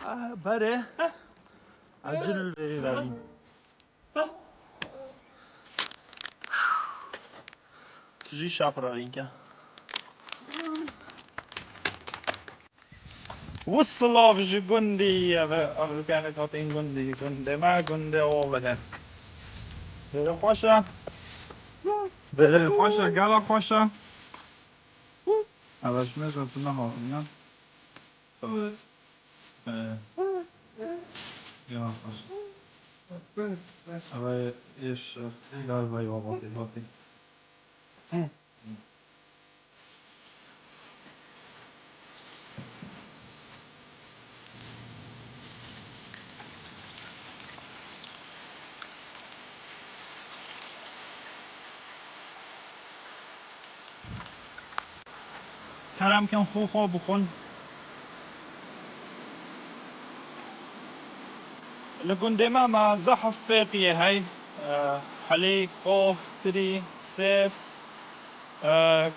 بره عجل بری روی تجي شافرة اینجا وصل في جندي كانت هاتين جندي ما جندي أبدا بره خوشه بره خوشه گلا خوشه اولش میزن تو نهار ja, aber ist egal, weil ich auch was ich. کرم کن خوب بخون لقندي مع زحف فاقية هاي حليق خوف تري سيف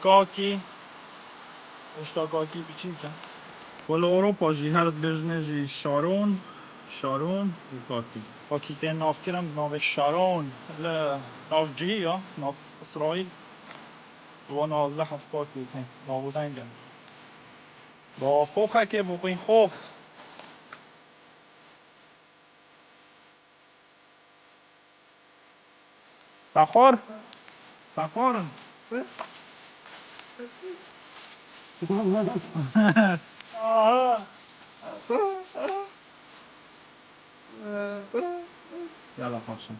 كاكي اشتا كاكي بچين كن ولا اوروبا جي هرد بجنه جي شارون وكاكي كاكي تين ناف كرم ناف شارون ناف جي ناف اسرائيل وانا زحف كاكي تين نابودن جن با خوخه که بقین خوخ بخور يلا خوشم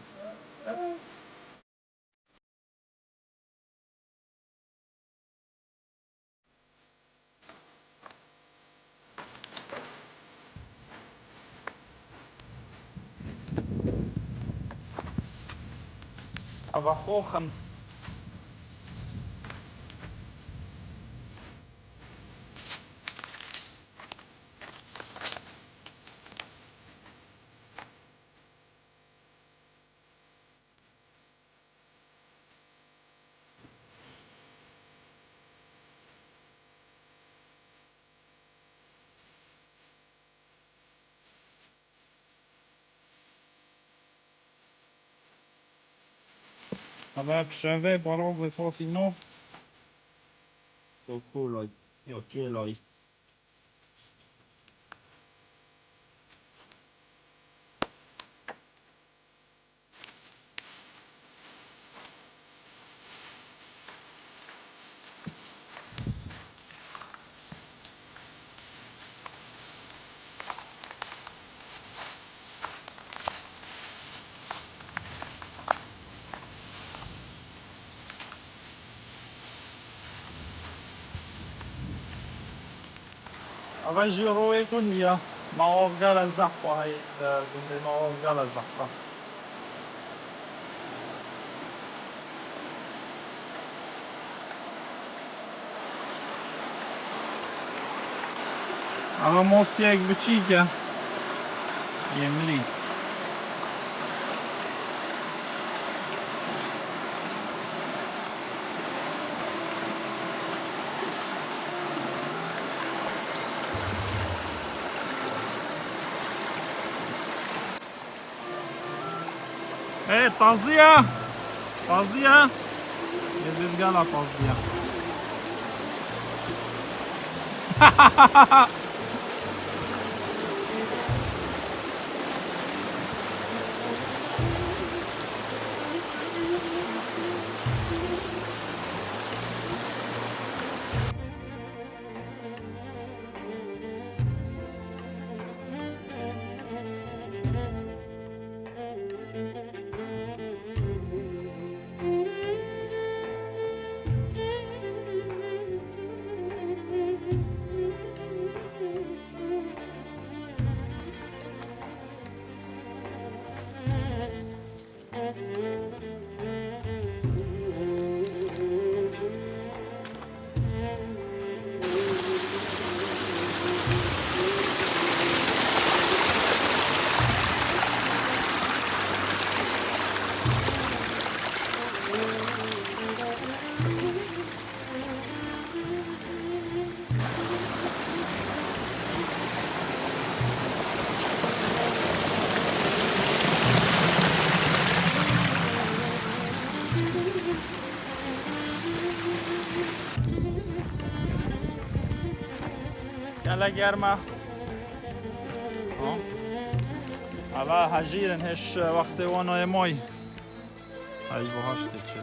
aber خوخم aber przerwę barowy fofino to kuloj jo kieloj aber جیروی کنیا ما گل زحفه های گنده ما گل زحفه اما موسی یک بچی که یملی طازية يزيد قالها طازية گله گرمه اوه هجیرن هش وقت وانای مای ای بهاشتی چه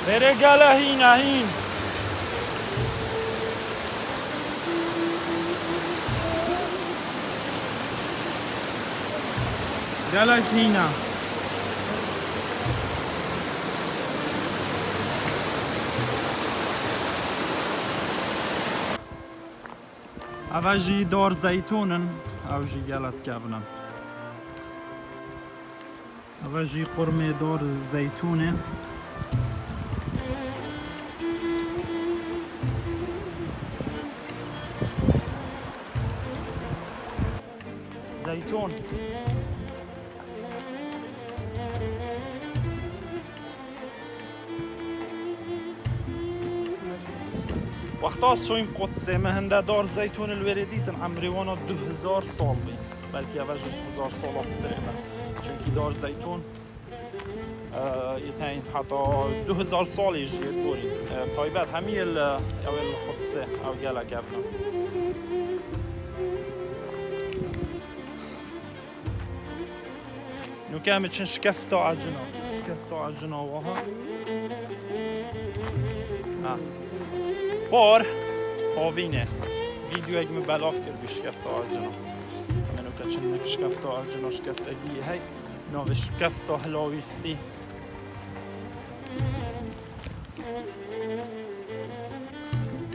بره گله هین گله هینه اوه دار زیتونن او گلت کبنم اوه قرمه دار زیتونه زيتون وقتاست شو این قدسه مهنده دار زيتون الورديت عمري وانا 2000 سال بي بلكي اوه 1000 سال تقريبا چونكي دار زيتون يتين حتى 2000 سال يجي بوري طيبات همي القدسه او جالا كابنا نو كامل شكفتو عجنا وها بار هاوینه ویدیو اگه بلاف کرد بشکفتو عجنا منو که چند شکفتو عجنا شکفتگی هی نو شکفتو هلاویستی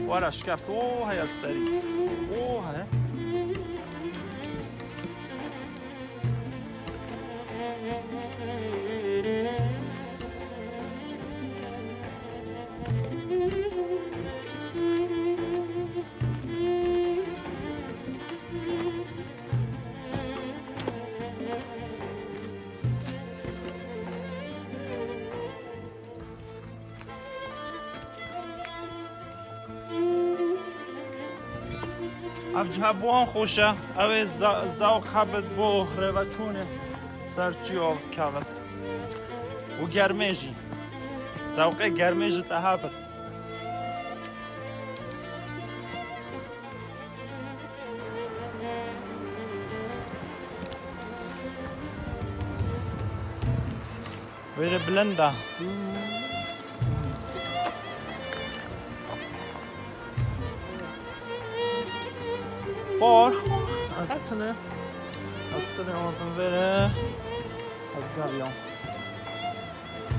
وارا شکفت اوه هی السری اوه هی افجه بوان خوشه اوه زوق حبت بو روچونه سرچی آب کبت و گرمیجی زوق گرمیجی تحبت ویره بلنده بار استنه آردم بره از گریان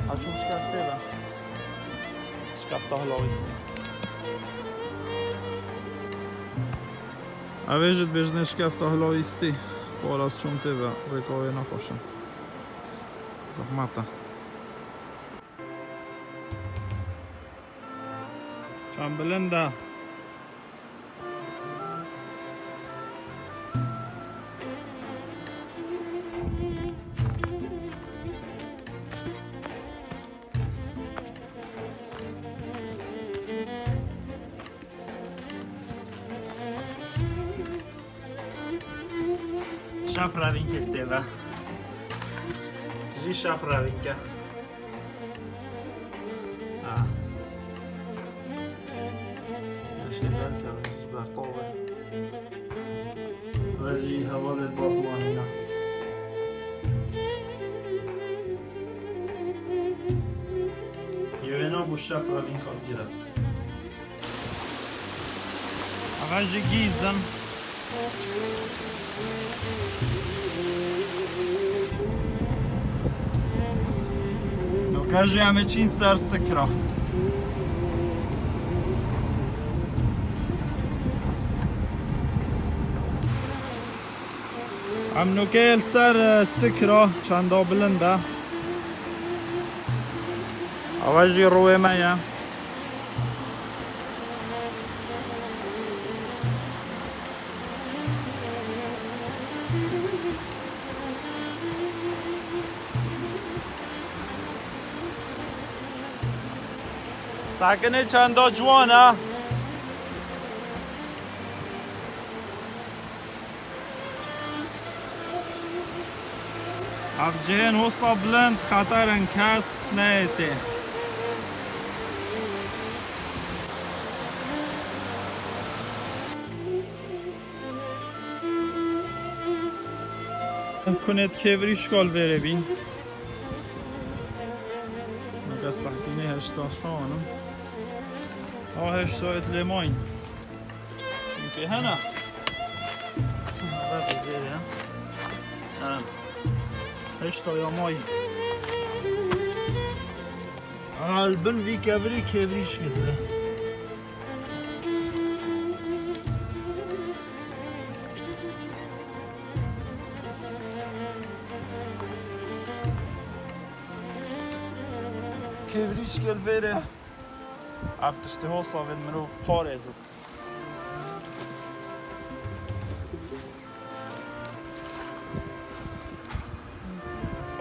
اچون شکفته با شکفته هلاویستی اویجت بجنه شکفته هلاویستی بار از چون تیبه رکاوی نخوشم زحمته چند بلنده شاف روینکه دیوه جی شاف روینکه ماشي بركة برطوبة وجي هوال البطوة هنا يوينا بو شاف روینکه گیرد اغاجي گیزن Кажи همچین سر سکرا هم نوکیل سر سکرا چندا بلنده اوجی روی میا ساکنه چندا جوانه افجهن وصا بلند خطرن کس نیته کنید کبریش کال بره بین مگه ساکنه هشتا شانم هشتا اتلماین چونکه هنه هشتا یا مای البن وی کبریش گدره کبریش گل بره افتشته ها صاحب مرو پارزد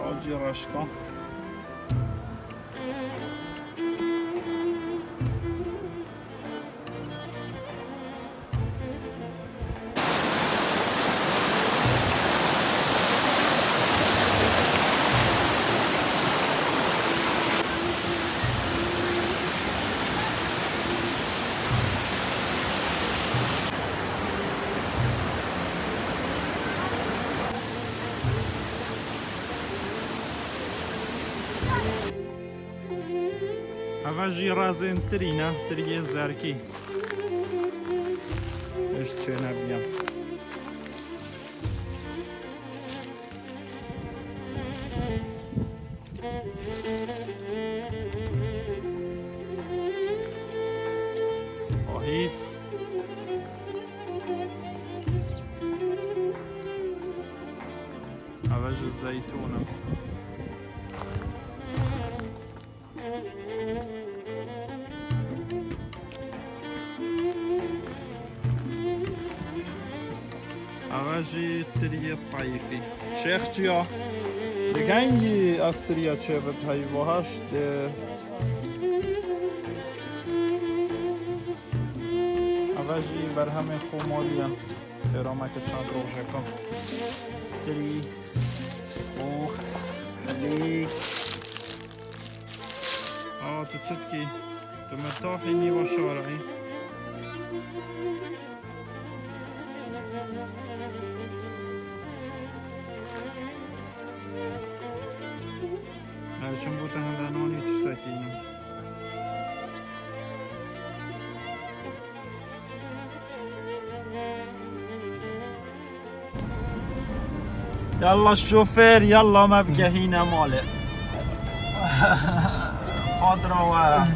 آجی رشکا اوجی رازن ترینه تریه زرکی اش چه نبیم آهیف اوج زیتونه اوجی تریه طایفی شیخ چیا؟ دگنگی افتریه چه بد هایی و هشت اوجی بر همه خومالیم ترامه که چند روشه کن تری اوخ خلی تو چتکی تو مرتاحی نیوا شارعی چون بوده هندانانی تشتاکینم يلا الشوفير يلا ما بقى هنا ماله خضرة